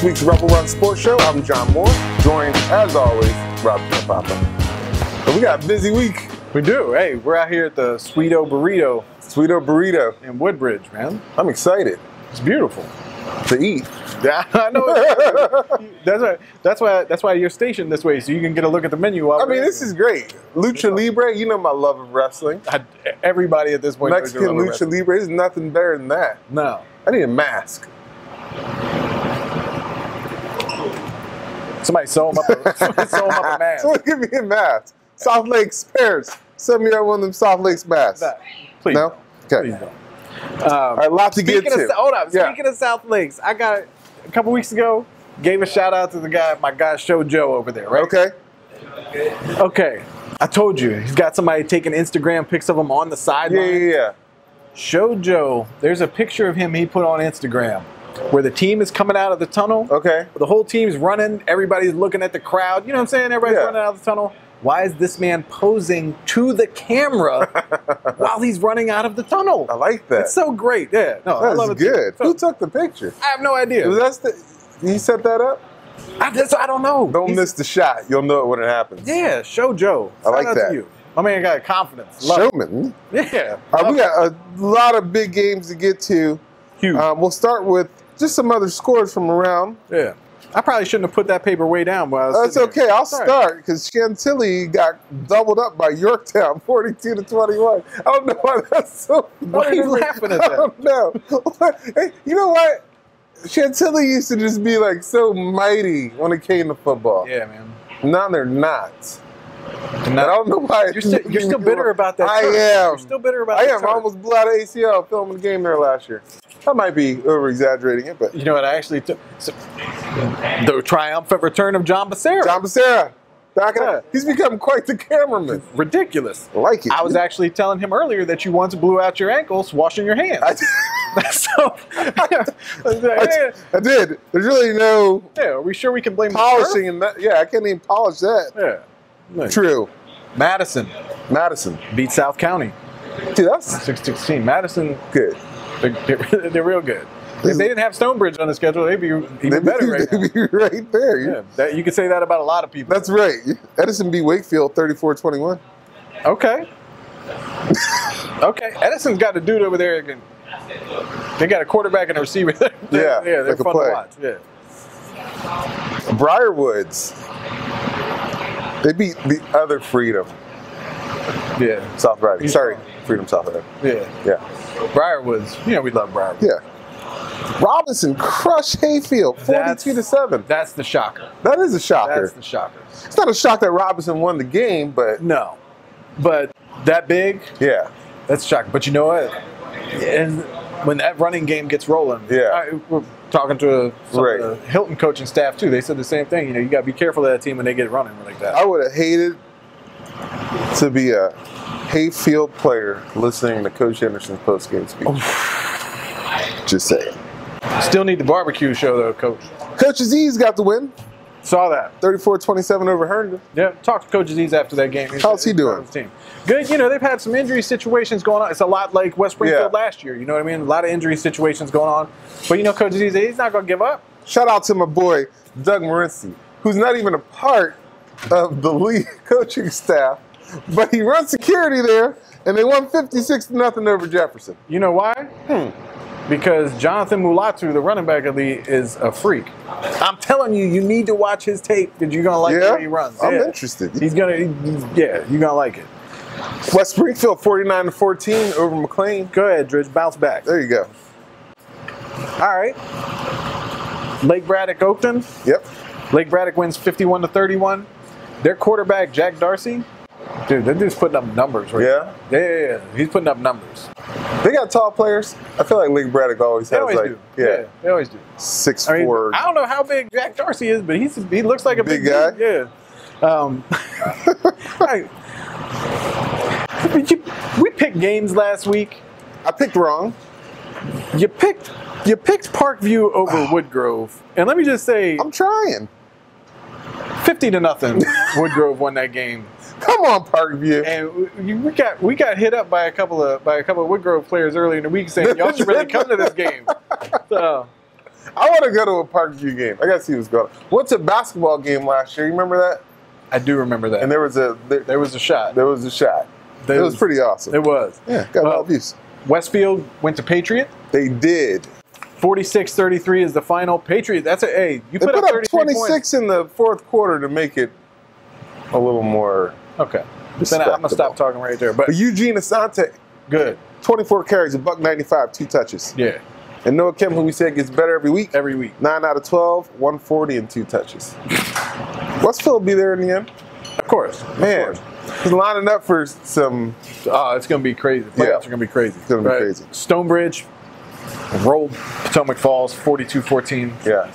this week's Rebel Run Sports Show. I'm John Moore, joined as always, Rob Papa. But we got a busy week. We do. Hey, we're out here at the Sweeto Burrito. Sweeto Burrito. In Woodbridge, man. I'm excited. It's beautiful. To eat. Yeah, I know. That's why you're stationed this way, so you can get a look at the menu. While this is great. Lucha Libre, you know my love of wrestling. Everybody at this point. Mexican Lucha Libre, there's nothing better than that. No. I need a mask. Somebody sew him up a mask. Someone give me a mask. South Lakes Paris. Send me out one of them South Lakes masks. Please. No? Okay. Please don't. All right, a lot to get to. Hold up. Speaking of South Lakes, I got a couple weeks ago, gave a shout out to my guy Show Joe over there, right? Okay. Okay. I told you, he's got somebody taking Instagram pics of him on the sideline. Yeah. Show Joe, there's a picture of him he put on Instagram where the team is coming out of the tunnel. Okay. The whole team's running. Everybody's looking at the crowd. You know what I'm saying? Everybody's running out of the tunnel. Why is this man posing to the camera while he's running out of the tunnel? I like that. It's so great. Yeah. No, I love it. Good. Who took the picture? I have no idea. You set that up? I don't know. Don't miss the shot. You'll know it when it happens. Yeah, Show Joe. I like that. To you. My man got confidence. Showman. Yeah. All right, we got a lot of big games to get to. Huge. We'll start with just some other scores from around. Yeah. I probably shouldn't have put that paper way down while I was That's okay. I'll start because Chantilly got doubled up by Yorktown, 42-21. I don't know why that's so funny. Why are you laughing at that? I don't know. Hey, you know what? Chantilly used to just be like so mighty when it came to football. Yeah, man. Now they're not. I don't know why. You're still bitter about that. I am. You're still bitter about that. I am. I almost blew out an ACL filming the game there last year. I might be over-exaggerating it, but... You know what, I actually took... the triumphant return of John Becerra. John Becerra. He's become quite the cameraman. Ridiculous. I like it. I was actually telling him earlier that you once blew out your ankles washing your hands. I did. There's really no... Yeah, are we sure we can blame polishing and that? Yeah, I can't even polish that. Yeah. True. Madison beat South County. Dude, that's 6-16. Madison, good. They're real good. If they didn't have Stonebridge on the schedule, they'd be even better right now. They'd be right there. Yeah, you could say that about a lot of people. That's right. Edison beat Wakefield 34-21. Okay. Okay. Edison's got a dude over there. They got a quarterback and a receiver. They're fun to watch. Yeah. Briarwoods. They beat the other Freedom. Yeah. South Riding. Sorry, Freedom South Riding. Yeah. Briarwoods. You know we love Briarwoods. Yeah. Robinson crushed Hayfield 42-7. That's the shocker. That is a shocker. That's the shocker. It's not a shock that Robinson won the game, but... No. But that big? Yeah. That's a shocker. But you know what? And when that running game gets rolling, we're talking to some of the Hilton coaching staff too. They said the same thing. You know, you got to be careful of that team when they get running like that. I would have hated to be a Hayfield player listening to Coach Anderson's post-game speech. Just saying. Still need the barbecue show though, Coach. Coach Aziz got the win. Saw that. 34-27 over Herndon. Yeah, talked to Coach Aziz after that game. How's he doing? Good. You know, they've had some injury situations going on. It's a lot like West Springfield last year. You know what I mean? A lot of injury situations going on. But, you know, Coach Aziz, he's not going to give up. Shout out to my boy, Doug Morency, who's not even a part of the league coaching staff, but he runs security there, and they won 56-0 over Jefferson. You know why? Because Jonathan Mulatu, the running back of the league, is a freak. I'm telling you, you need to watch his tape because you're going to like the way he runs. I'm interested. You're going to like it. West Springfield 49-14 over McLean. Go ahead, Dridge. Bounce back. There you go. All right. Lake Braddock, Oakton. Yep. Lake Braddock wins 51-31. Their quarterback, Jack Darcy, dude, that dude's putting up numbers right now. Yeah. He's putting up numbers. They got tall players. I feel like Lake Braddock always has they always do. 6'4". I don't know how big Jack Darcy is, but he looks like a big guy. Dude. Yeah. We picked games last week. I picked wrong. You picked Parkview over Woodgrove, and let me just say, I'm trying. 50-0. Woodgrove won that game. Come on, Parkview. And we got hit up by a couple of Woodgrove players earlier in the week saying y'all should really come to this game. So I want to go to a Parkview game. I got to see what's going on. Went to a basketball game last year. You remember that? I do remember that. And there was a shot. There was a shot. It was pretty awesome. It was. Yeah, got a lot of views. Westfield went to Patriot. They did. 46-33 is the final. Patriot. That's you put up 33 26 points in the fourth quarter to make it a little more. Okay. Then I'm gonna stop talking right there. But Eugene Asante, good. 24 carries, $195, 2 touches. Yeah. And Noah Kim, who we said gets better every week. Every week. 9 out of 12, 140 and 2 touches. Westfield will be there in the end. Of course. Man, he's lining up for some. Oh, it's gonna be crazy. The playoffs are gonna be crazy. It's gonna be crazy. Stonebridge rolled Potomac Falls 42-14. Yeah.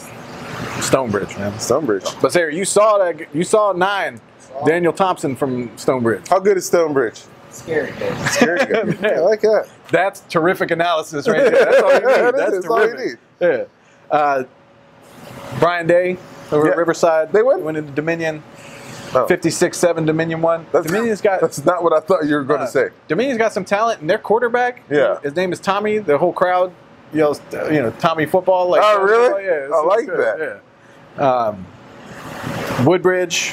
Stonebridge, man. Stonebridge. But Sarah, you saw that. You saw 9. Daniel Thompson from Stonebridge. How good is Stonebridge? Scary good. Scary good. I like that. That's terrific analysis right there. That's all you need. That's all you need. Yeah. Brian Day over at Riverside. They won? Went into Dominion. 56-7 Dominion won. Dominion's got. That's not what I thought you were going to say. Dominion's got some talent, and their quarterback. Yeah. His name is Tommy. The whole crowd yells, Tommy football. Like, oh, really? Yeah. I like that. Yeah. Woodbridge.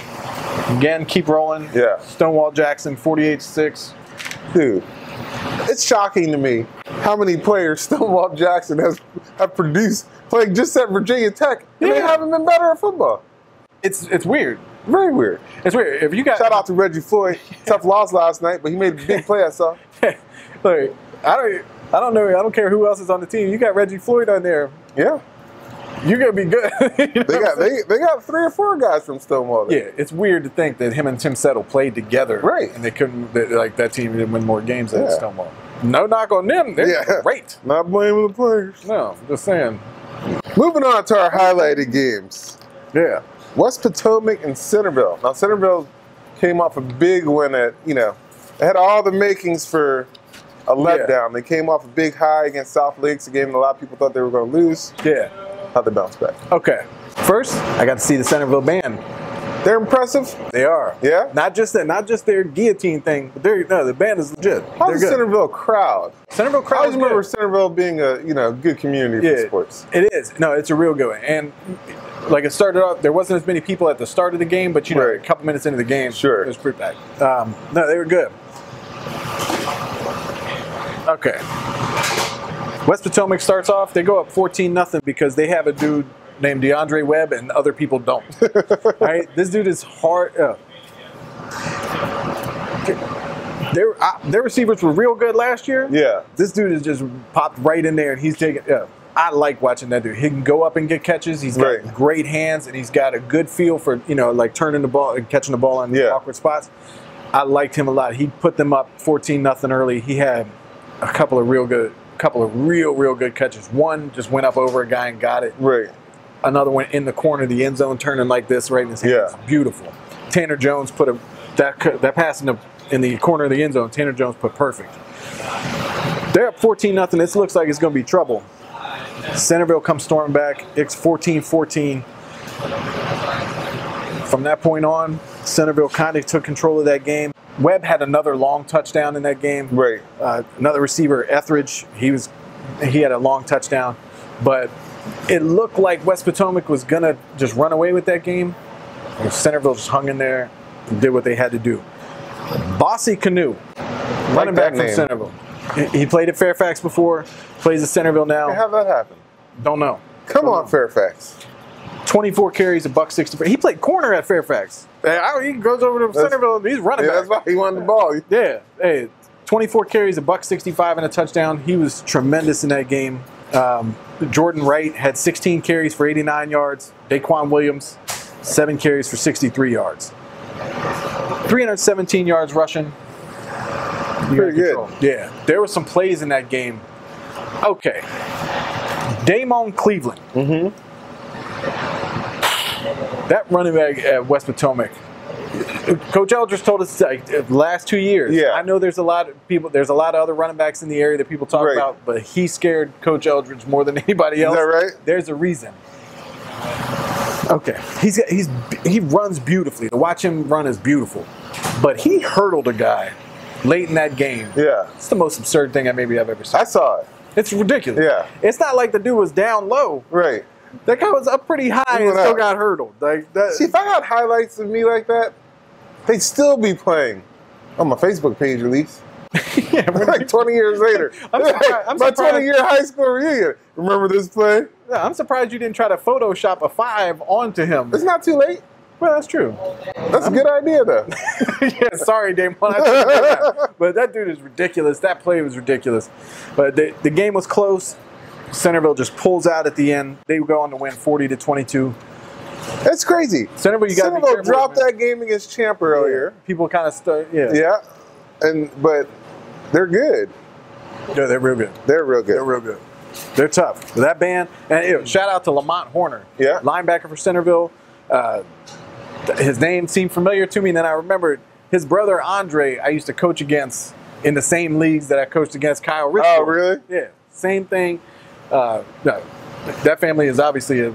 Again, keep rolling. Yeah. Stonewall Jackson, 48-6. Dude, it's shocking to me how many players Stonewall Jackson have produced playing just at Virginia Tech, and they haven't been better at football. It's weird. Very weird. It's weird. If you got shout out to Reggie Floyd. Tough loss last night, but he made a big play. I saw. Look, I don't know. I don't care who else is on the team. You got Reggie Floyd on there. Yeah. You're gonna be good. they got 3 or 4 guys from Stonewall there. Yeah, it's weird to think that him and Tim Settle played together, right? And they couldn't, like that team didn't win more games than Stonewall. No knock on them. They're great. Not blaming the players. No, just saying. Moving on to our highlighted games. Yeah, West Potomac and Centerville. Now Centerville came off a big win at they had all the makings for a letdown. Yeah. They came off a big high against South Lakes, a game that a lot of people thought they were going to lose. Yeah. How'd they bounce back? Okay. First, I got to see the Centerville band. They're impressive. They are. Yeah. Not just their guillotine thing, but the band is legit. How's the Centerville crowd? Centerville crowd. I always remember Centerville being a good community for sports. It is. No, it's a real good one. And like it started off, there wasn't as many people at the start of the game, but a couple minutes into the game, it was pretty packed. No, they were good. Okay. West Potomac starts off, they go up 14-0 because they have a dude named DeAndre Webb and other people don't. Right? This dude is hard. Their receivers were real good last year. Yeah. This dude is just popped right in there and he's taking. I like watching that dude. He can go up and get catches. He's got great hands and he's got a good feel for like turning the ball and catching the ball in awkward spots. I liked him a lot. He put them up 14-0 early. He had a couple of real good catches. One just went up over a guy and got it. Right. Another one in the corner of the end zone, turning like this right in his hands. Yeah. Beautiful. Tanner Jones put that pass in the corner of the end zone. Tanner Jones put perfect. They're up 14-0. This looks like it's going to be trouble. Centerville comes storming back. It's 14-14. From that point on, Centerville kind of took control of that game. Webb had another long touchdown in that game. Right. Another receiver, Etheridge, he had a long touchdown. But it looked like West Potomac was going to just run away with that game. And Centerville just hung in there and did what they had to do. Bossy Canoe, running back from Centerville. He played at Fairfax before, plays at Centerville now. How'd that happen? Don't know. Come on, Fairfax. 24 carries, $164. He played corner at Fairfax. He goes over to Centerville. He's running back. That's why he won the ball. Yeah. Hey, 24 carries, $165 and a touchdown. He was tremendous in that game. Jordan Wright had 16 carries for 89 yards. Daquan Williams, 7 carries for 63 yards. 317 yards rushing. Pretty good. Yeah. There were some plays in that game. Okay. Damon Cleveland. Mm-hmm. That running back at West Potomac. Coach Eldridge told us the last 2 years. Yeah. I know there's a lot of people. There's a lot of other running backs in the area that people talk about, but he scared Coach Eldridge more than anybody else. Is that right? There's a reason. Okay, he runs beautifully. To watch him run is beautiful, but he hurdled a guy late in that game. Yeah, it's the most absurd thing I've ever seen. I saw it. It's ridiculous. Yeah. It's not like the dude was down low. Right. That guy was up pretty high and still got hurdled. Like that. See, if I got highlights of me like that, they'd still be playing on my Facebook page, at least. Yeah, like 20 years later. I'm my surprised. 20-year high school reunion. Remember this play? Yeah, I'm surprised you didn't try to Photoshop a 5 onto him. It's not too late. Well, that's true. That's a good idea, though. Yeah, sorry, Damon. But that dude is ridiculous. That play was ridiculous. But the game was close. Centerville just pulls out at the end. They go on to win 40-22. That's crazy. Centerville dropped that game against Champ earlier. Yeah. People kind of start, Yeah, but they're good. Yeah, they're real good. They're real good. They're real good. They're tough. That band, and shout out to Lamont Horner, linebacker for Centerville. His name seemed familiar to me, and then I remembered his brother Andre I used to coach against in the same leagues that I coached against Kyle Richfield. Oh, really? Yeah, same thing. No, that family is obviously an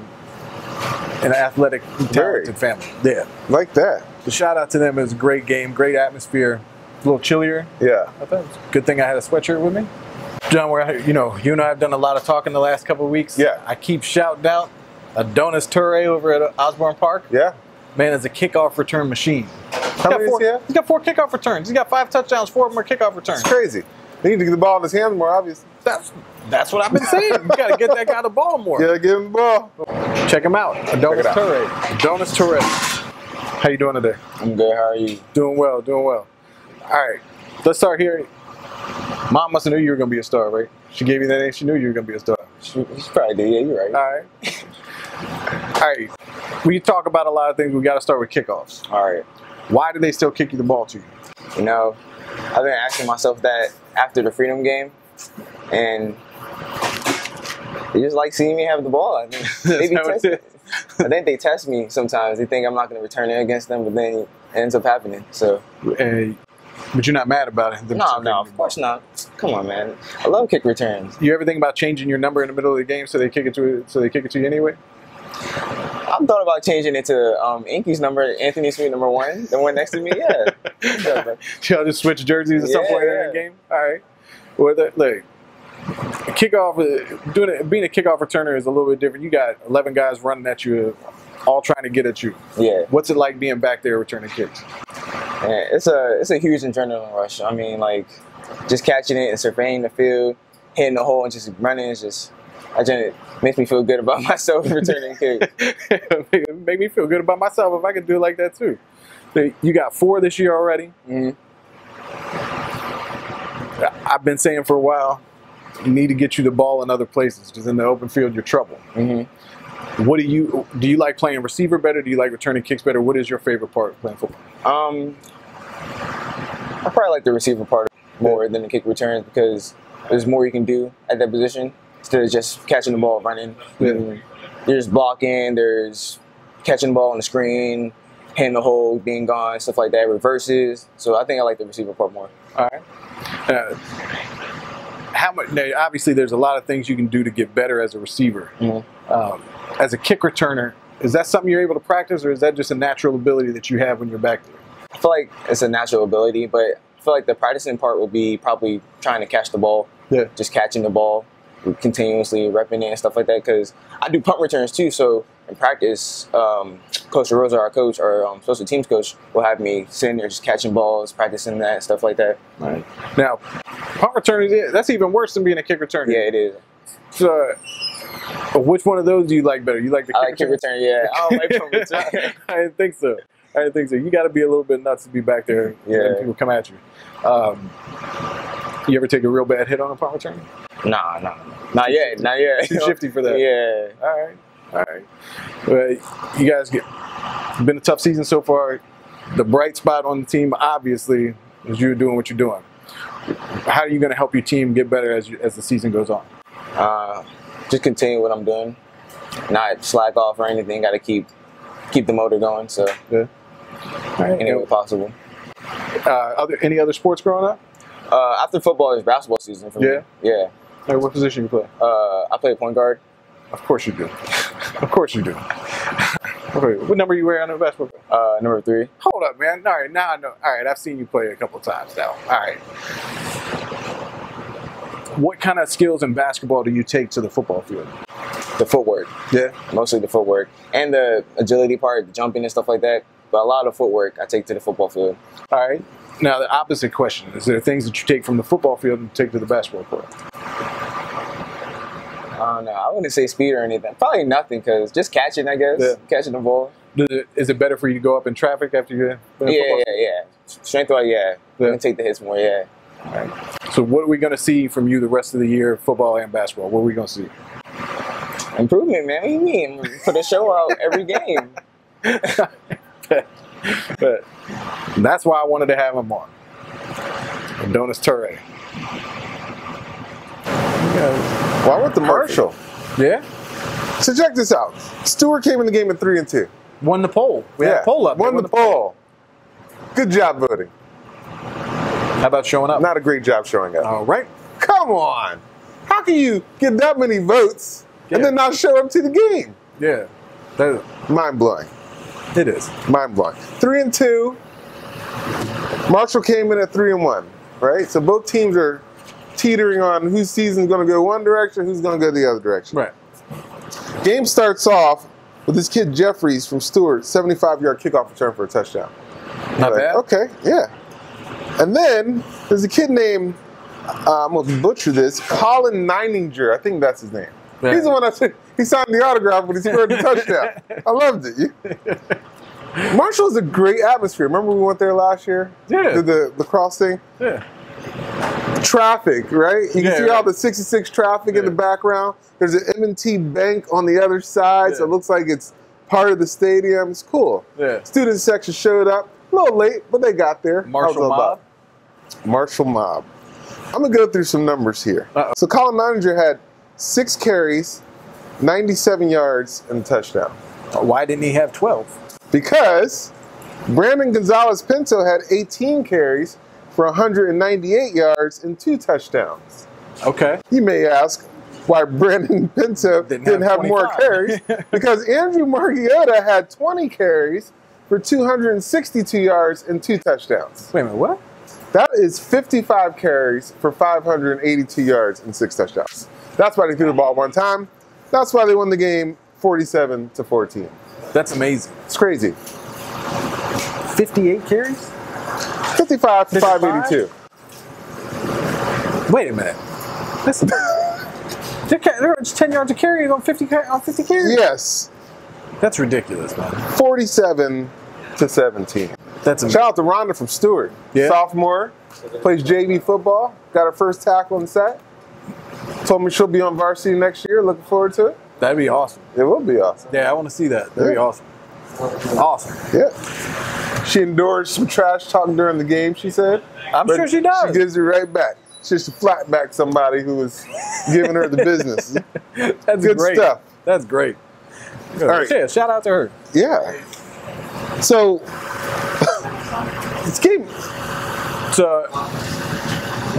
athletic, talented family. Yeah. Like that. The shout out to them. It was a great game, great atmosphere. A little chillier. Yeah. I thought it was a good thing I had a sweatshirt with me. John, you and I have done a lot of talking the last couple of weeks. Yeah. I keep shouting out Adonis Toure over at Osborne Park. Yeah. Man is a kickoff return machine. How many does he have? He's got 4 kickoff returns. He's got 5 touchdowns, 4 more kickoff returns. It's crazy. They need to get the ball in his hands more, obviously. That's what I've been saying. You got to get that guy the ball more. Yeah, give him the ball. Check him out. Adonis Toure. Adonis Toure. How you doing today? I'm good. How are you? Doing well. Doing well. All right. Let's start here. Mom must have knew you were going to be a star, right? She gave you that name. She knew you were going to be a star. She probably did. Yeah, you're right. All right. We talk about a lot of things. We got to start with kickoffs. All right. Why do they still kick you the ball to you? You know, I've been asking myself that after the Freedom game, and they just like seeing me have the ball. I think they test me sometimes. They think I'm not going to return it against them, but then it ends up happening. So. But you're not mad about it? No, of course not. Come on, man. I love kick returns. You ever think about changing your number in the middle of the game so they kick it to you anyway? I've thought about changing it to Inky's number, Anthony Sweet number 1, the one next to me. Yeah. Y'all just switch jerseys at some point in the game. All right. Well, look, being a kickoff returner is a little bit different. You got 11 guys running at you, all trying to get at you. Yeah. What's it like being back there returning kicks? Yeah, it's a huge adrenaline rush. I mean, like, just catching it and surveying the field, hitting the hole and just running is just, it makes me feel good about myself returning kicks. It make me feel good about myself if I could do it like that too. So you got 4 this year already. Mm-hmm. I've been saying for a while, you need to get you the ball in other places because in the open field you're trouble. Mm-hmm. What do you like playing receiver better? Do you like returning kicks better? What is your favorite part of playing football? I probably like the receiver part more than the kick returns because there's more you can do at that position instead of just catching the ball, running. Yeah. There's blocking, there's catching the ball on the screen, hitting the hole, being gone, stuff like that, reverses. So I think I like the receiver part more. All right. Now, obviously, there's a lot of things you can do to get better as a receiver. Mm-hmm. As a kick returner, is that something you're able to practice, or is that just a natural ability that you have when you're back there? I feel like it's a natural ability, but I feel like the practicing part would be probably trying to catch the ball. Yeah. Just catching the ball, continuously repping it and stuff like that. Because I do punt returns too, so in practice, Coach Rosa, our coach, our special teams coach, will have me sitting there just catching balls, practicing that, stuff like that. Right. Now, punt returners, that's even worse than being a kick returner. Yeah, it is. So, which one of those do you like better? You like the kick return? Yeah, I don't like punt return. I didn't think so. You got to be a little bit nuts to be back there when people come at you. You ever take a real bad hit on a punt return? Nah. Not yet. Too shifty for that. Yeah. All right. Well, you guys been a tough season so far. The bright spot on the team, obviously, is you doing what you're doing. How are you going to help your team get better as the season goes on? Just continue what I'm doing. Not slack off or anything. Got to keep the motor going. So yeah. All right. Any way possible. Any other sports growing up? After football is basketball season for me. Yeah. Hey, what position you play? I play point guard. Of course you do. Of course you do. Okay, what number you wear on the basketball? Number 3. Hold up, man. All right, now I know. All right, I've seen you play a couple times now. All right. What kind of skills in basketball do you take to the football field? The footwork. Yeah. Mostly the footwork. And the agility part, the jumping and stuff like that. But a lot of footwork I take to the football field. All right. Now, the opposite question. Is there things that you take from the football field and take to the basketball court? I don't know. I wouldn't say speed or anything. Probably nothing, because just catching, I guess. Yeah. Catching the ball. Is it better for you to go up in traffic after you get Yeah. Strength-wise, yeah. You can take the hits more, yeah. All right. So what are we going to see from you the rest of the year, football and basketball? What are we going to see? Improvement, man. What do you mean? Put a show out every game. But that's why I wanted to have him on. Adonis Toure. Well, I went to Marshall. Yeah? So check this out. Stewart came in the game at 3-2. Won the poll. We had a poll up. Won the poll. Good job voting. How about showing up? Not a great job showing up. All right. Come on. How can you get that many votes and then not show up to the game? Yeah. Mind-blowing. It is. Mind-blowing. 3-2. Marshall came in at 3-1, right? So both teams are teetering on whose season's going to go one direction, who's going to go the other direction. Right. Game starts off with this kid Jeffries from Stewart, 75-yard kickoff return for a touchdown. Not bad. Okay, yeah. And then there's a kid named, I'm going to butcher this, Colin Neininger. I think that's his name. Yeah. He's the one he signed the autograph when he scored the touchdown. I loved it. Marshall's a great atmosphere. Remember we went there last year? Yeah. Did the cross thing? Yeah. Traffic, right? You can see all the 66 traffic in the background. There's an M&T Bank on the other side, so it looks like it's part of the stadium. It's cool. Yeah. Student section showed up. A little late, but they got there. Marshall Mob? Marshall Mob. I'm going to go through some numbers here. So Colin Neininger had 6 carries, 97 yards, and a touchdown. Why didn't he have 12? Because Brandon Gonzalez-Pinto had 18 carries for 198 yards and 2 touchdowns. Okay. You may ask why Brandon Pinto didn't have more carries. Because Andrew Margiotta had 20 carries for 262 yards and 2 touchdowns. Wait a minute, what? That is 55 carries for 582 yards and 6 touchdowns. That's why they threw the ball one time. That's why they won the game 47-14. That's amazing. It's crazy. 58 carries? 55 for 582. Wait a minute. Listen. There's 10 yards of carry on 50 carries? Yes. That's ridiculous, man. 47-17. That's amazing. Shout out to Rhonda from Stewart. Yeah. Sophomore. Plays JV football. Got her first tackle on the set. Told me she'll be on varsity next year. Looking forward to it. That'd be awesome. It will be awesome. Yeah, I want to see that. That'd be awesome. Awesome. Yeah. She endured some trash talk during the game, she said. I'm sure she does. She gives it right back. She just flat back somebody who was giving her the business. That's good great stuff. That's great. All right. Yeah, shout out to her. Yeah. So, it's game. So,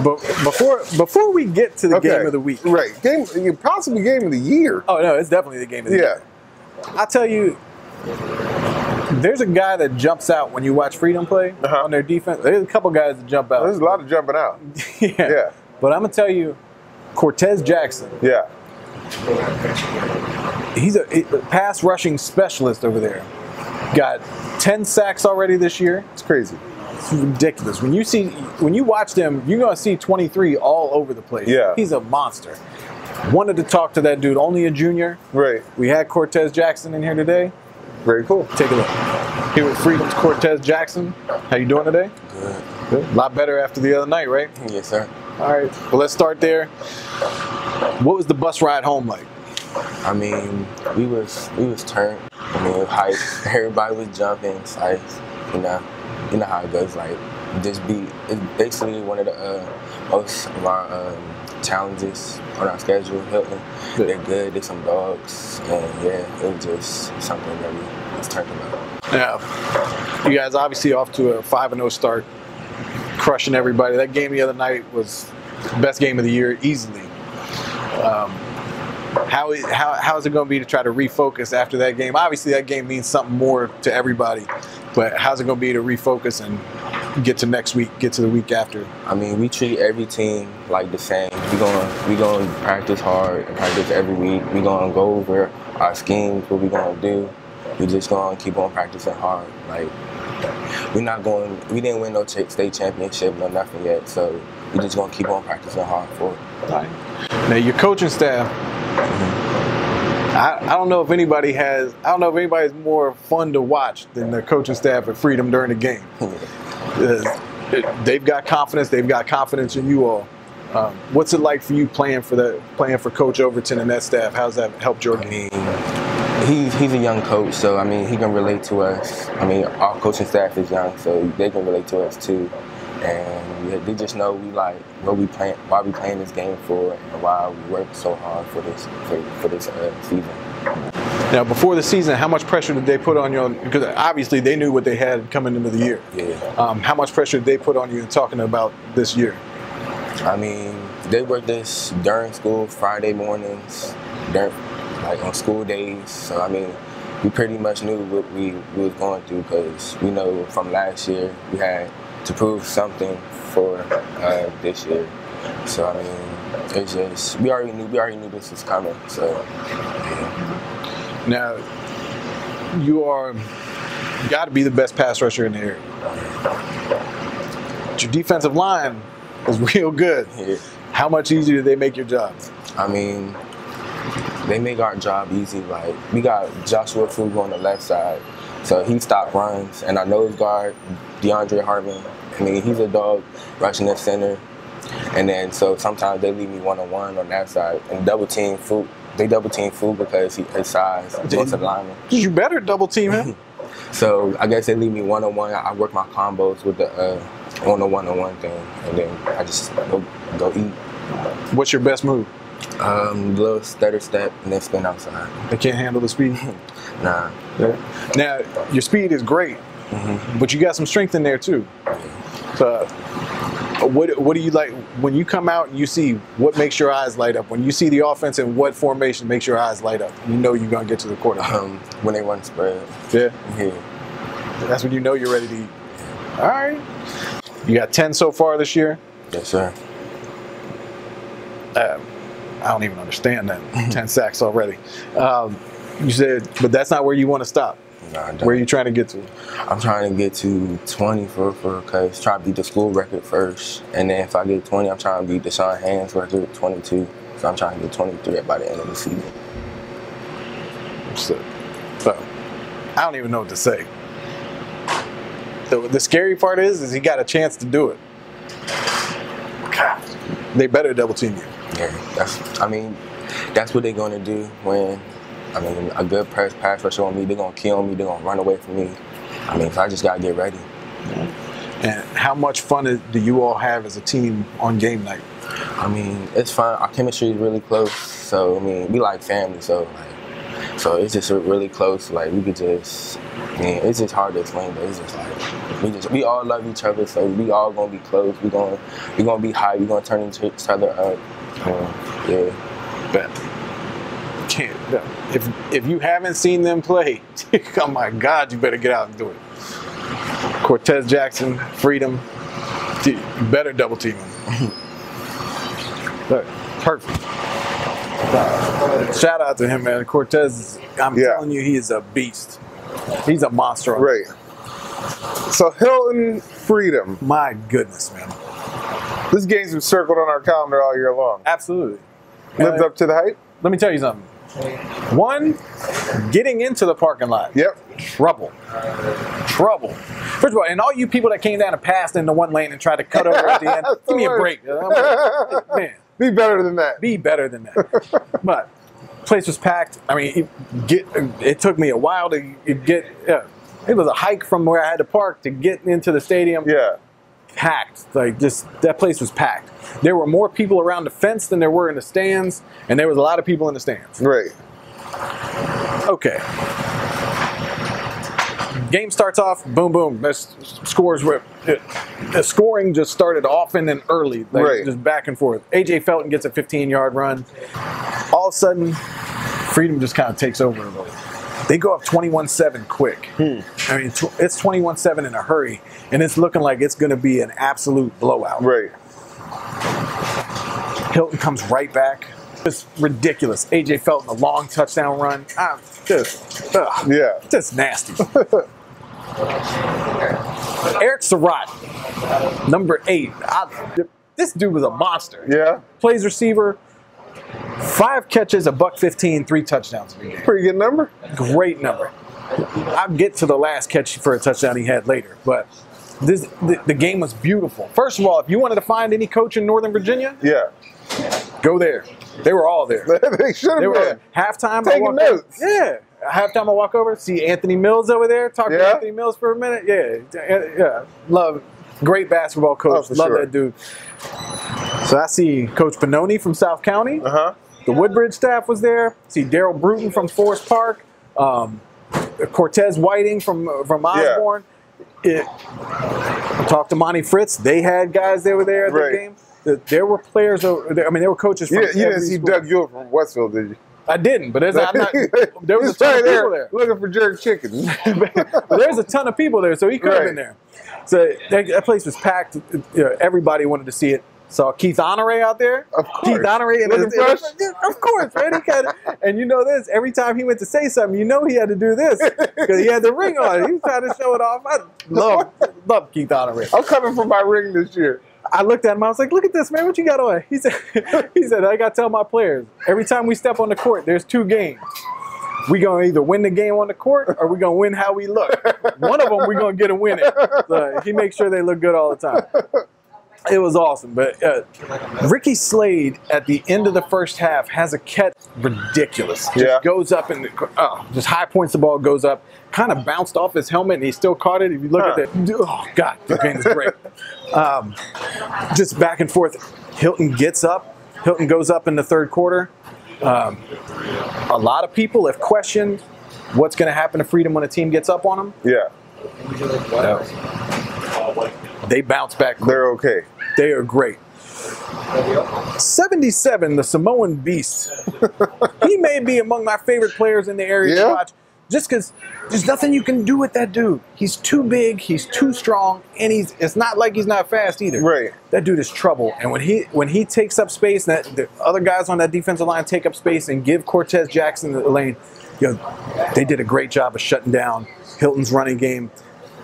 before we get to the game of the week. Right. Possibly game of the year. Oh, no, it's definitely the game of the year. I'll tell you, there's a guy that jumps out when you watch Freedom play on their defense. There's a couple guys that jump out. There's a lot of jumping out. Yeah. But I'm going to tell you, Cortez Jackson. Yeah. He's a pass rushing specialist over there. Got 10 sacks already this year. It's crazy. It's ridiculous. When you watch them, you're going to see 23 all over the place. Yeah. He's a monster. Wanted to talk to that dude, only a junior. Right. We had Cortez Jackson in here today. Very cool. Take a look. Here with Freedom's Cortez Jackson. How you doing today? Good. A lot better after the other night, right? Yes, sir. All right. Well, let's start there. What was the bus ride home like? I mean, we was turned. I mean, it was hype. Everybody was jumping, excited. You know how it goes. Like, it's basically one of the most of our challenges on our schedule. Hilton, they're good. They're some dogs, and yeah, it was just something that we was turned about. Yeah, you guys obviously off to a 5-0 start, crushing everybody. That game the other night was the best game of the year, easily. How is it going to be to try to refocus after that game? Obviously, that game means something more to everybody, but how's it going to be to refocus and get to next week, get to the week after? I mean, we treat every team like the same. We we going to practice hard and practice every week. We going to go over our schemes, what we going to do. We just going to keep on practicing hard. Like, we didn't win no state championship, no nothing yet, so we just going to keep on practicing hard for it. Right. Now, your coaching staff, I don't know if anybody's more fun to watch than the coaching staff at Freedom during the game. They've got confidence. They've got confidence in you all. What's it like for you playing for Coach Overton and that staff? How's that helped your game? He's a young coach, so I mean he can relate to us. I mean our coaching staff is young, so they can relate to us too. And they just know we like why we playing this game for, and why we work so hard for this season. Now, before the season, how much pressure did they put on you? Because obviously they knew what they had coming into the year. Yeah. How much pressure did they put on you in talking about this year? I mean, they work this during school, Friday mornings, like on school days. So I mean, we pretty much knew what we was going through, because we know from last year we had to prove something for this year. So I mean, it's just we already knew this was coming. So yeah. Now you got to be the best pass rusher in the area. But your defensive line is real good. Yeah. How much easier do they make your job? I mean, they make our job easy. Like, we got Joshua Fugu on the left side, so he stopped runs, and our nose guard, DeAndre Hartman, I mean, he's a dog rushing the center. And then so sometimes they leave me one-on-one on that side and double team Fugu. They double team Fugu because his size, most of the linemen. You better double team him. So I guess they leave me one-on-one. I work my combos with the on the one-on-one thing, and then I just go eat. What's your best move? Little stutter step and then spin outside. They can't handle the speed? Nah. Yeah. Now, your speed is great, but you got some strength in there too. So what do you like when you come out and you see what makes your eyes light up? When you see the offense and what formation makes your eyes light up? You know you're going to get to the quarterback. When they run spread. Yeah? Yeah. That's when you know you're ready to eat. All right. You got 10 so far this year? Yes, sir. I don't even understand that. 10 sacks already. You said, but that's not where you want to stop. Nah, where are you trying to get to? I'm trying to get to 20 because try to beat the school record first. And then if I get 20, I'm trying to beat Deshaun Hand's record, 22. So I'm trying to get 23 by the end of the season. So I don't even know what to say. The scary part is he got a chance to do it. God, they better double team you. Yeah, that's what they're going to do when, a good pass rusher on me, they're going to kill me, they're going to run away from me. So I just got to get ready. And how much fun do you all have as a team on game night? It's fun. Our chemistry is really close. So, we like family. So it's just really close. Like, we could just, it's just hard to explain, but it's just like, we all love each other. So we all going to be close. We're going to be high. We're going to turn each other up. Yeah. But if you haven't seen them play, oh my God, you better get out and do it. Cortez Jackson, Freedom, you better double team him. Perfect. Shout out to him, man. Cortez, I'm telling you, he is a beast. He's a monster. Right. So Hilton, Freedom. My goodness, man. This game's been circled on our calendar all year long. Absolutely. Lived up to the hype? Let me tell you something. One, getting into the parking lot. Yep. Trouble. First of all, and all you people that came down and passed in the one lane and tried to cut over at the end, give me a break. Man. Be better than that. Be better than that. But place was packed. It took me a while to get. It was a hike from where I had to park to get into the stadium. Yeah. Packed. That place was packed. There were more people around the fence than there were in the stands, and there was a lot of people in the stands. Right. Okay. Game starts off, boom, boom. The scoring just started often and early, just back and forth. A.J. Felton gets a 15-yard run. All of a sudden, Freedom just kind of takes over a little. They go up 21-7 quick. It's 21-7 in a hurry, and it's looking like it's going to be an absolute blowout. Right. Hilton comes right back. It's ridiculous. AJ Felton, a long touchdown run. Just nasty. Eric Surratt, number 8. This dude was a monster. Yeah. Plays receiver. 5 catches, $115, 3 touchdowns. Pretty good number. Great number. I'll get to the last catch for a touchdown he had later, but the game was beautiful. First of all, if you wanted to find any coach in Northern Virginia, go there. They were all there. They should have been. Halftime, taking notes. Halftime, I walk over, see Anthony Mills over there, talk to Anthony Mills for a minute. Yeah. Love, great basketball coach. Love that dude. So I see Coach Benoni from South County. The Woodbridge staff was there. See Daryl Bruton from Forest Park. Cortez Whiting from Osborne. Talked to Monty Fritz. They had guys that were there at the game. There were players over there. I mean, there were coaches from You didn't see Doug Ewell from Westfield, did you? I didn't, but there was a ton of people there. Looking for jerk chicken. But there's a ton of people there, so he could have been there. So that place was packed. Everybody wanted to see it. Saw Keith Honore out there. Of course. Keith Honore. Of course, man. And you know this, every time he went to say something, you know he had to do this because he had the ring on. He was trying to show it off. I love Keith Honore. I'm coming for my ring this year. I looked at him. I was like, "Look at this, man. What you got on?" He said, "I got to tell my players every time we step on the court, there's 2 games. We gonna either win the game on the court or we gonna win how we look. One of them we gonna get a win it." So he makes sure they look good all the time. It was awesome. But Ricky Slade at the end of the first half has a catch ridiculous. Just goes up and just high points the ball, goes up, kind of bounced off his helmet, and he still caught it. If you look at that, oh God, the game is great. Just back and forth. Hilton gets up. Hilton goes up in the third quarter. A lot of people have questioned what's going to happen to Freedom when a team gets up on them. They bounce back quick. They're okay. They are great. 77, the Samoan Beast. He may be among my favorite players in the area to watch, just because there's nothing you can do with that dude. He's too big, he's too strong, and it's not like he's not fast either. Right. That dude is trouble. And when he takes up space, and the other guys on that defensive line take up space and give Cortez Jackson the lane, they did a great job of shutting down Hilton's running game.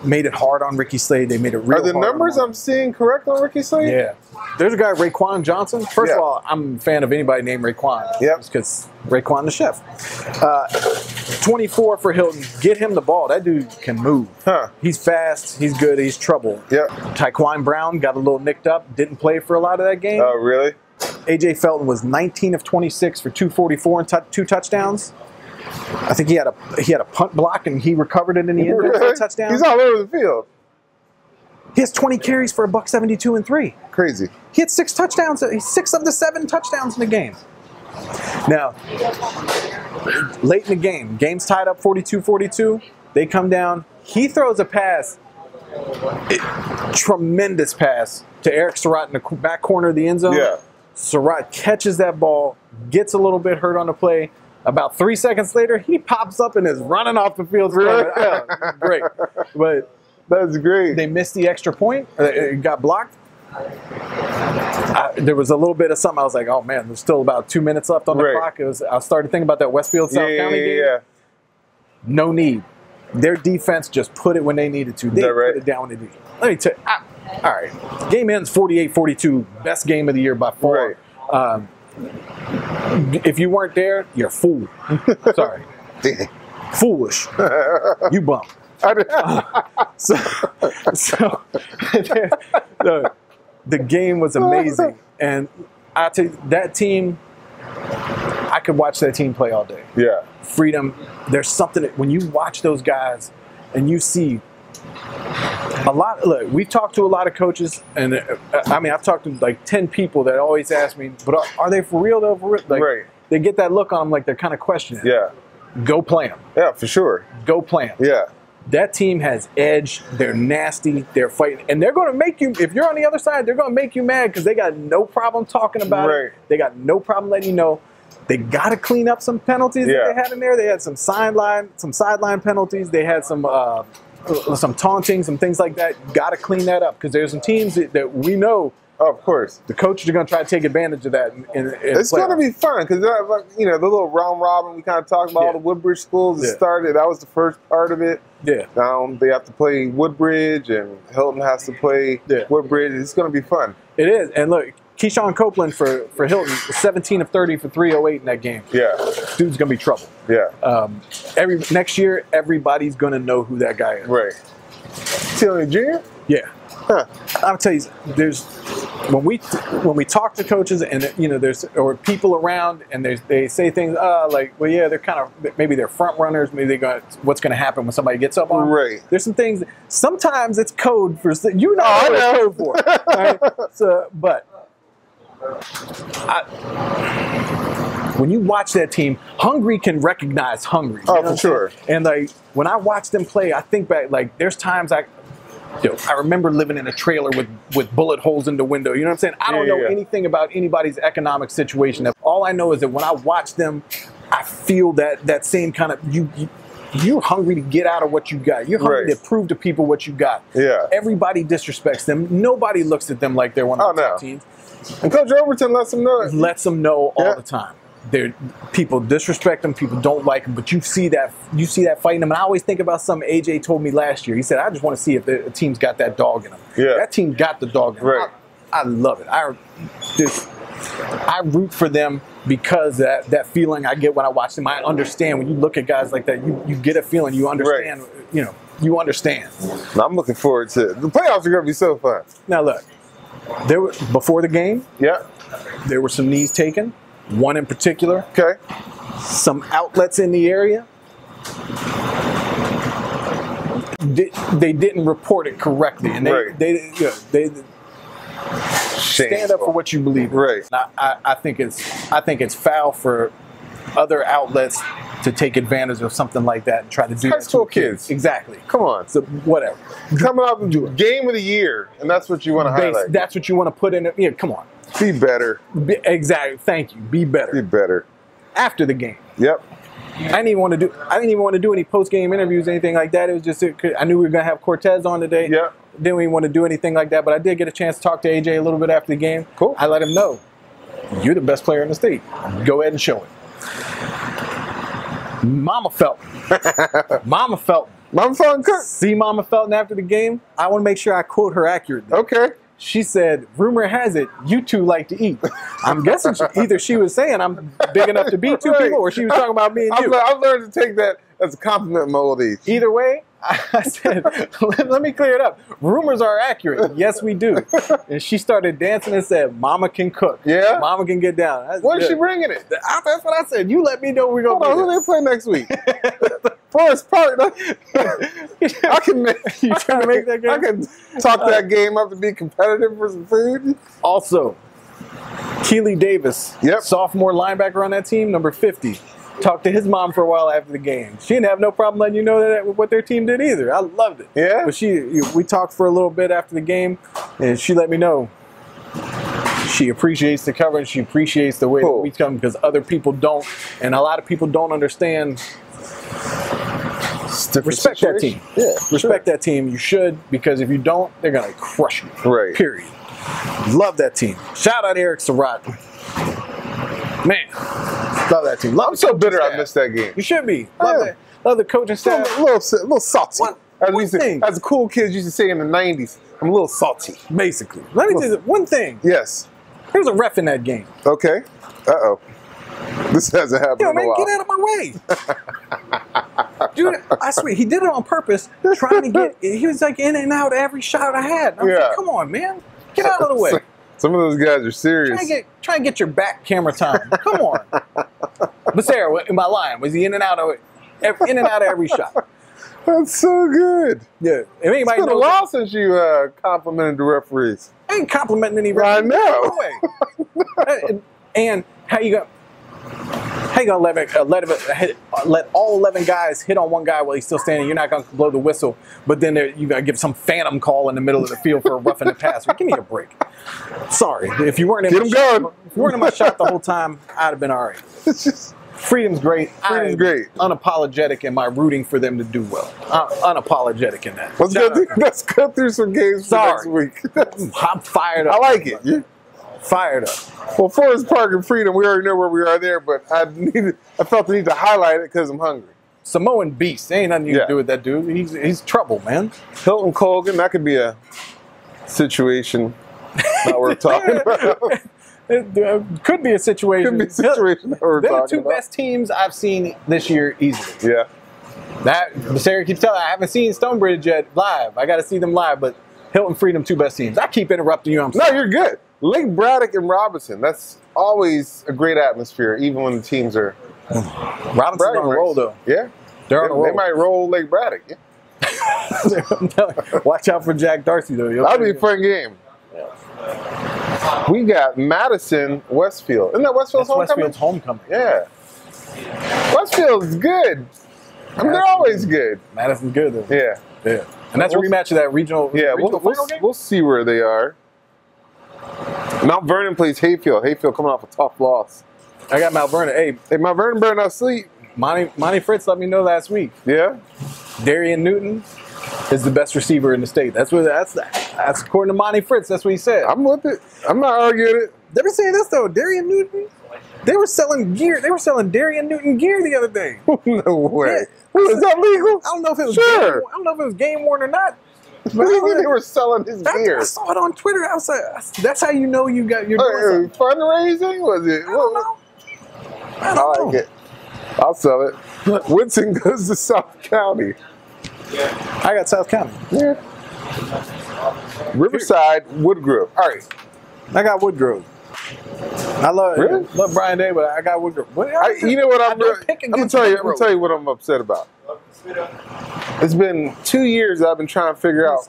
Made it hard on Ricky Slade. They made it real hard. Are the numbers I'm seeing correct on Ricky Slade? Yeah. There's a guy, Raekwon Johnson. First of all, I'm a fan of anybody named Raekwon. Because Raekwon the chef. 24 for Hilton. Get him the ball. That dude can move. He's fast. He's good. He's trouble. Tyquan Brown got a little nicked up. Didn't play for a lot of that game. Oh, really? AJ Felton was 19 of 26 for 244 and 2 touchdowns. I think he had a punt block and he recovered it in the end zone for a touchdown. He's all over the field. He has 20 carries for $172 and 3. Crazy. He had 6 touchdowns. 6 of the 7 touchdowns in the game. Now, late in the game, game's tied up 42-42. They come down. He throws a pass, tremendous pass to Eric Surratt in the back corner of the end zone. Surratt catches that ball, gets a little bit hurt on the play. About 3 seconds later, he pops up and is running off the field. Great. But that's great. They missed the extra point. It got blocked. There was a little bit of something. I was like, oh, man, there's still about 2 minutes left on the clock. I started thinking about that Westfield South County game. No need. Their defense just put it when they needed to. They put it down when they needed to. Let me tell you. All right. Game ends 48-42. Best game of the year by far. If you weren't there, you're a fool. Sorry. Foolish. You bum. The game was amazing. And I tell you, that team, I could watch that team play all day. Freedom. There's something that when you watch those guys and you see a lot. Look, we've talked to a lot of coaches, and I mean, I've talked to like 10 people that always ask me, "But are they for real though?" For real? Like, they get that look on them, like they're kind of questioning. Go play them. For sure. Go play them. That team has edge. They're nasty. They're fighting, and they're going to make you. If you're on the other side, they're going to make you mad because they got no problem talking about it. They got no problem letting you know. They got to clean up some penalties that they had in there. They had some sideline penalties. They had some taunting, some things like that. Got to clean that up because there's some teams that we know Oh, of course. The coaches are going to try to take advantage of that. It's going to be fun because, you know, the little round robin we kind of talked about, all the Woodbridge schools started. That was the first part of it. Yeah. Now they have to play Woodbridge, and Hilton has to play Woodbridge. It's going to be fun. It is. And look, Keyshawn Copeland for Hilton, 17 of 30 for 308 in that game. Yeah. Dude's going to be trouble. Yeah. Next year, everybody's going to know who that guy is. Right. Tilly Jr.? Yeah. Huh. I'll tell you, there's when we talk to coaches and you know or people around and they say things like, well, yeah, they're kind of maybe they're front runners, maybe they got what's going to happen when somebody gets up on them. Right. There's some things. Sometimes it's code for what it's code for. Right? So, but when you watch that team, hungry can recognize hungry. Oh, for sure. And like when I watch them play, I think back like there's times I remember living in a trailer with bullet holes in the window. You know what I'm saying? I don't know anything about anybody's economic situation. All I know is that when I watch them, I feel that same kind of you're hungry to get out of what you got. You're hungry to prove to people what you got. Yeah. Everybody disrespects them. Nobody looks at them like they're one of the top teams. And Coach Overton lets them know. Lets them know all the time. People disrespect them. People don't like them. But you see that fighting them. And I always think about something AJ told me last year. He said, "I just want to see if the team's got that dog in them." Yeah. That team got the dog in them. Right. I love it. I root for them because that feeling I get when I watch them. I understand when you look at guys like that. You get a feeling. You understand. Right. You know. You understand. I'm looking forward to it. The playoffs are going to be so fun. Now look, before the game. Yeah. There were some knees taken. One in particular. Okay. Some outlets in the area. They didn't report it correctly, and they stand up for what you believe in. Right. I think it's foul for other outlets to take advantage of something like that and try to do that high school kids. Exactly. Come on. So whatever. Coming off the game of the year, and that's what you want to highlight. That's what you want to put in it. Yeah, come on. Be better. Exactly. Thank you. Be better. Be better. After the game. Yep. I didn't even want to do any post-game interviews, anything like that. It was just I knew we were gonna have Cortez on today. Yep. Didn't even want to do anything like that, but I did get a chance to talk to AJ a little bit after the game. Cool. I let him know you're the best player in the state. Go ahead and show it. Mama Felton. Mama Felton. Mama Felton cook. See Mama Felton after the game. I want to make sure I quote her accurately. Okay. She said, "Rumor has it, you two like to eat." I'm guessing either she was saying I'm big enough to beat two people, or she was talking about me and you. I've learned to take that as a compliment in my old age. Either way, I said, let me clear it up. Rumors are accurate. Yes, we do. And she started dancing and said, "Mama can cook. Yeah? Mama can get down." Where's she bringing it? That's what I said. You let me know we're going to who they play next week? Forest Park. I can make that game? I can talk that game up to be competitive for some food. Also, Keely Davis, sophomore linebacker on that team, number 50. Talked to his mom for a while after the game. She didn't have no problem letting you know that what their team did either. I loved it. Yeah. But we talked for a little bit after the game, and she let me know she appreciates the coverage. She appreciates the way that we come because other people don't, and a lot of people don't understand. Respect that team. Yeah. Respect that team. You should, because if you don't, they're gonna crush you. Right. Period. Love that team. Shout out Eric Surratt. Man, love that team. I'm so bitter I missed that game. You should be. Love the coaching staff. A little salty. One thing. As the cool kids used to say in the 90s, I'm a little salty. Basically. Let me tell you one thing. Yes. There's a ref in that game. Okay. Uh-oh. This hasn't happened in a while. Get out of my way. Dude, I swear, he did it on purpose, trying to get, he was like in and out every shot I had. I'm like, come on, man. Get out of the way. Some of those guys are serious. Try and get your back camera time. Come on. But Sarah, am I lying? Was he in and out of every shot? That's so good. Yeah. If anybody it's been a while since you complimented the referees. I ain't complimenting any referees. I know. And how you gonna let all 11 guys hit on one guy while he's still standing? You're not gonna blow the whistle, but then you gotta give some phantom call in the middle of the field for a roughing the passer. Give me a break. Sorry, if you weren't in my shot the whole time, I'd have been all right. Freedom's great. Freedom's great. Unapologetic in my rooting for them to do well. Unapologetic in that. Let's go through some games for next week. I'm fired up. I like it. Yeah. Fired up. Well, Forest Park and Freedom, we already know where we are there, but I felt the need to highlight it because I'm hungry. Samoan Beast. Ain't nothing you can do with that dude. He's trouble, man. Hilton Colgan, that could be a situation not worth talking about. It could be a situation. Could be a situation that we're They're the talking two best teams I've seen this year easily. Yeah. Sarah keeps telling I haven't seen Stonebridge yet live. I got to see them live, but Hilton Freedom, two best teams. I keep interrupting you. I'm sorry. No, you're good. Lake Braddock and Robinson. That's always a great atmosphere, even when the teams are. Robinson's on a roll, though. Yeah. They're on a roll. They might roll Lake Braddock. Yeah. I'm telling you, watch out for Jack Darcy, though. That'll be a fun game. Yeah. We got Madison, Westfield. Isn't that Westfield's homecoming? Westfield's homecoming. Yeah. Westfield's good. I mean, they're always good. Madison's good, though. Yeah. Yeah. And that's a rematch of that regional. Yeah, regional final game? we'll see where they are. Mount Vernon plays Hayfield. Hayfield coming off a tough loss. I got Mount Vernon. Hey, Mount Vernon burned out sleep. Monty Fritz let me know last week. Yeah. Darian Newton is the best receiver in the state. That's according to Monty Fritz. That's what he said. I'm with it. I'm not arguing it. They were saying this though. Darian Newton. They were selling gear. They were selling Darian Newton gear the other day. No way. Yeah. Is that legal? I don't know if it was. Sure. I don't know if it was game worn or not. They were selling his gear. I saw it on Twitter. I was like, that's how you know you got your fundraising. Was it? I don't know. I like it. I'll sell it. Woodson goes to South County. I got South County. Yeah. Riverside, Woodgrove. All right. I got Woodgrove. I love Brian Day, but I got Woodgrove. You know what I'm gonna tell you what I'm upset about. It's been 2 years I've been trying to figure out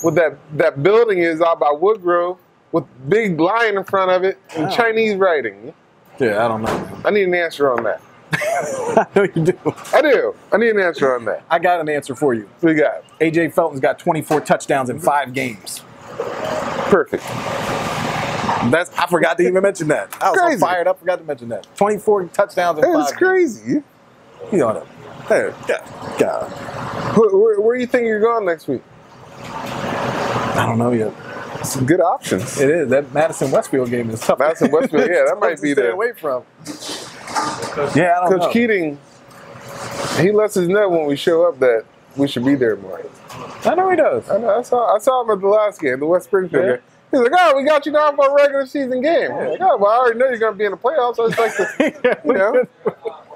what that building is out by Woodgrove with big lion in front of it and Chinese writing. Yeah, I don't know, man. I need an answer on that. I know you do. I do. I need an answer on that. I got an answer for you. What you got? A.J. Felton's got 24 touchdowns in 5 games. Perfect. I forgot to even mention that. I was so fired up, forgot to mention that. 24 touchdowns in 5 games. That's crazy. You know that. Hey, God. Where do you think you're going next week? I don't know yet. Some good options. It is. That Madison Westfield game is tough. Madison Westfield, yeah, that might be there. Away from. Yeah, I don't know. Coach Keating, he lets us know when we show up that we should be there more. I know he does. I know. I saw him at the last game, the West Springfield game. He's like, "Oh, we got you down for a regular season game." I'm like, "Oh, well, I already know you're going to be in the playoffs. So it's like, you know,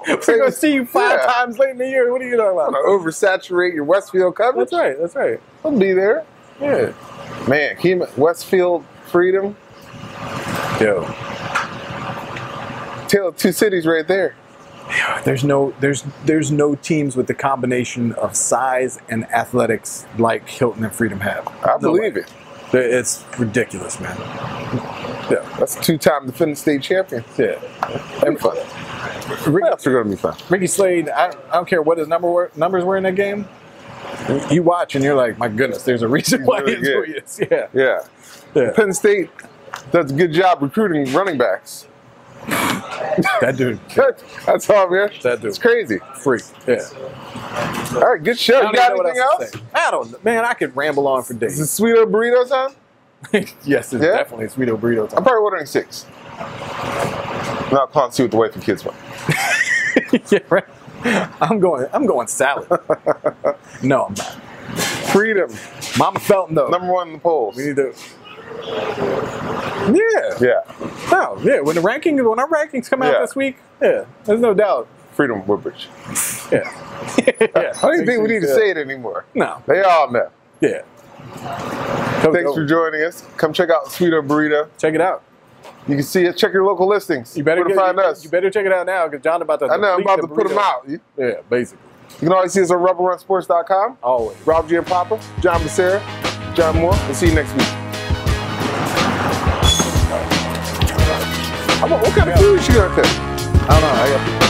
we're going to see you 5 times late in the year. What are you talking about? Oversaturate your Westfield coverage. That's right. That's right. I'll be there. Yeah, man. Westfield Freedom. Yo, tale of 2 cities right there. There's no teams with the combination of size and athletics like Hilton and Freedom have. I believe it. It's ridiculous, man. Yeah, that's a 2-time defending state champion. Yeah, that'd be fun. Playoffs are going to be fun. Ricky Slade, I don't care what his numbers were in that game. You watch and you're like, my goodness, there's a reason why he's who he is. Yeah. Penn State does a good job recruiting running backs. That dude. That's all, man. That dude. It's crazy. Freak. Yeah. All right, good show. You got anything else? I don't know. Man, I could ramble on for days. Is it Sweeto Burrito time? Yes, it's definitely Sweeto Burrito time. I'm probably ordering 6. Not calling to see what the wife and kids want. Yeah, right. I'm going salad. No, I'm not. Freedom. Mama Felton, though. #1 in the polls. We need to. Yeah. No, yeah. When our rankings come out this week, there's no doubt. Freedom Woodbridge. Yeah. I don't even think we need to say it anymore. No. They all know. Yeah. Thanks for joining us. Come check out Sweeto Burrito. Check it out. You can see it. Check your local listings. You better find us. You better check it out now because John about to. I know. I'm about to put them out. Yeah, basically. You can always see us on rubberrunsports.com. Always. Rob G. and Papa, John Becerra, John Moore. We'll see you next week. What kind of food is you gonna cook? I don't know.